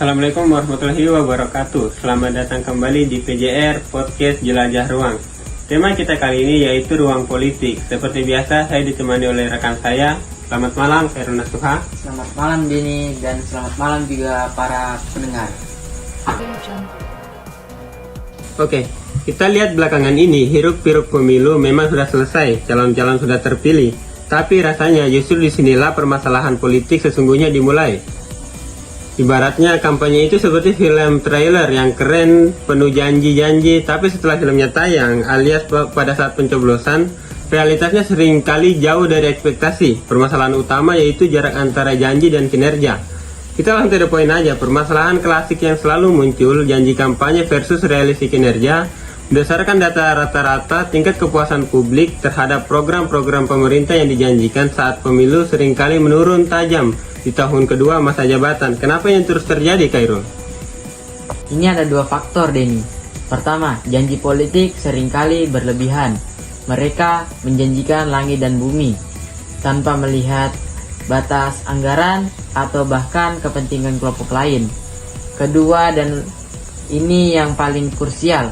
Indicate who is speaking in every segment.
Speaker 1: Assalamualaikum warahmatullahi wabarakatuh. Selamat datang kembali di PJR Podcast Jelajah Ruang. Tema kita kali ini yaitu ruang politik. Seperti biasa, saya ditemani oleh rekan saya. Selamat malam, Khairul Nasuha.
Speaker 2: Selamat malam Dini, dan selamat malam juga para pendengar.
Speaker 1: Oke, kita lihat belakangan ini hiruk-pikuk pemilu memang sudah selesai, calon-calon sudah terpilih. Tapi rasanya justru disinilah permasalahan politik sesungguhnya dimulai. Ibaratnya kampanye itu seperti film trailer yang keren, penuh janji-janji, tapi setelah filmnya tayang alias pada saat pencoblosan, realitasnya seringkali jauh dari ekspektasi. Permasalahan utama yaitu jarak antara janji dan kinerja. Kita langsung to the point aja, permasalahan klasik yang selalu muncul, janji kampanye versus realisasi kinerja. Berdasarkan data rata-rata, tingkat kepuasan publik terhadap program-program pemerintah yang dijanjikan saat pemilu seringkali menurun tajam di tahun kedua masa jabatan. Kenapa yang terus terjadi, Khairul?
Speaker 2: Ini ada dua faktor, Denny. Pertama, janji politik seringkali berlebihan. Mereka menjanjikan langit dan bumi tanpa melihat batas anggaran atau bahkan kepentingan kelompok lain. Kedua, dan ini yang paling krusial,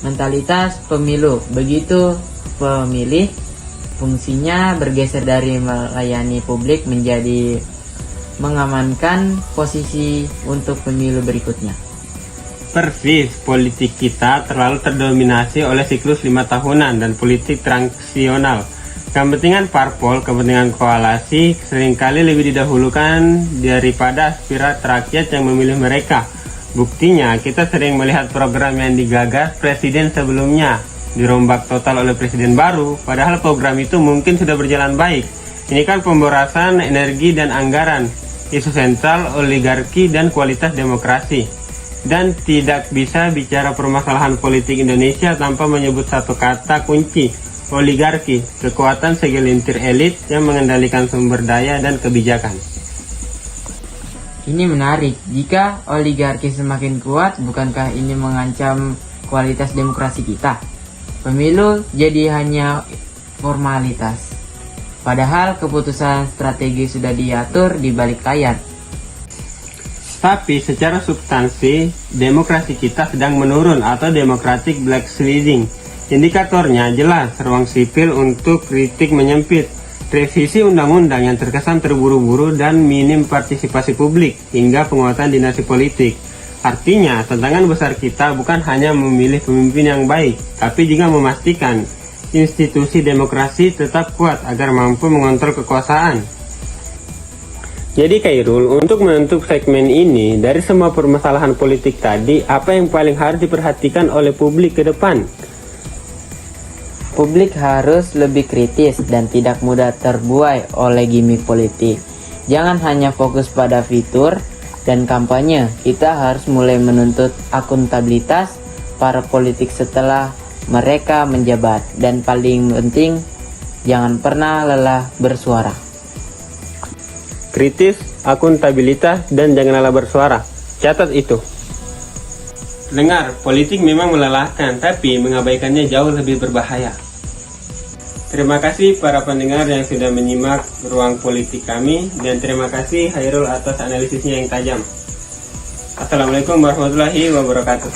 Speaker 2: mentalitas pemilu. Begitu pemilih, fungsinya bergeser dari melayani publik menjadi mengamankan posisi untuk pemilu berikutnya.
Speaker 1: Persis, politik kita terlalu terdominasi oleh siklus 5 tahunan dan politik transaksional. Kepentingan parpol, kepentingan koalisi seringkali lebih didahulukan daripada aspirat rakyat yang memilih mereka. Buktinya, kita sering melihat program yang digagas presiden sebelumnya dirombak total oleh presiden baru, padahal program itu mungkin sudah berjalan baik. Ini kan pemborosan energi dan anggaran, isu sentral, oligarki, dan kualitas demokrasi. Dan tidak bisa bicara permasalahan politik Indonesia tanpa menyebut satu kata kunci, oligarki, kekuatan segelintir elit yang mengendalikan sumber daya dan kebijakan.
Speaker 2: Ini menarik, jika oligarki semakin kuat, bukankah ini mengancam kualitas demokrasi kita? Pemilu jadi hanya formalitas, padahal keputusan strategi sudah diatur di balik layar.
Speaker 1: Tapi secara substansi, demokrasi kita sedang menurun atau democratic backsliding. Indikatornya jelas, ruang sipil untuk kritik menyempit, revisi undang-undang yang terkesan terburu-buru, dan minim partisipasi publik, hingga penguatan dinasti politik. Artinya, tantangan besar kita bukan hanya memilih pemimpin yang baik, tapi juga memastikan institusi demokrasi tetap kuat agar mampu mengontrol kekuasaan. Jadi Khairul, untuk menutup segmen ini, dari semua permasalahan politik tadi, apa yang paling harus diperhatikan oleh publik ke depan?
Speaker 2: Publik harus lebih kritis dan tidak mudah terbuai oleh gimmick politik. Jangan hanya fokus pada fitur dan kampanye. Kita harus mulai menuntut akuntabilitas para politik setelah mereka menjabat. Dan paling penting, jangan pernah lelah bersuara.
Speaker 1: Kritis, akuntabilitas, dan jangan lelah bersuara. Catat itu. Dengar, politik memang melelahkan, tapi mengabaikannya jauh lebih berbahaya. Terima kasih para pendengar yang sudah menyimak ruang politik kami, dan terima kasih Khairul atas analisisnya yang tajam. Assalamualaikum warahmatullahi wabarakatuh.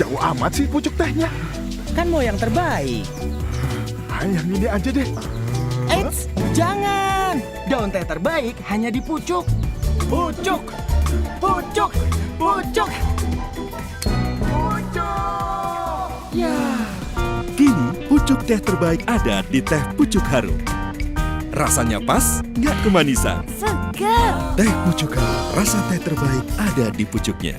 Speaker 3: Jauh amat sih pucuk tehnya.
Speaker 4: Kan mau yang terbaik.
Speaker 3: Yang ini aja deh.
Speaker 4: Eits, jangan. Daun teh terbaik hanya di pucuk. Pucuk, pucuk, pucuk. Pucuk. Ya.
Speaker 3: Kini pucuk teh terbaik ada di Teh Pucuk Harum. Rasanya pas, nggak kemanisan.
Speaker 5: Segar.
Speaker 3: Teh Pucuk Harum, rasa teh terbaik ada di pucuknya.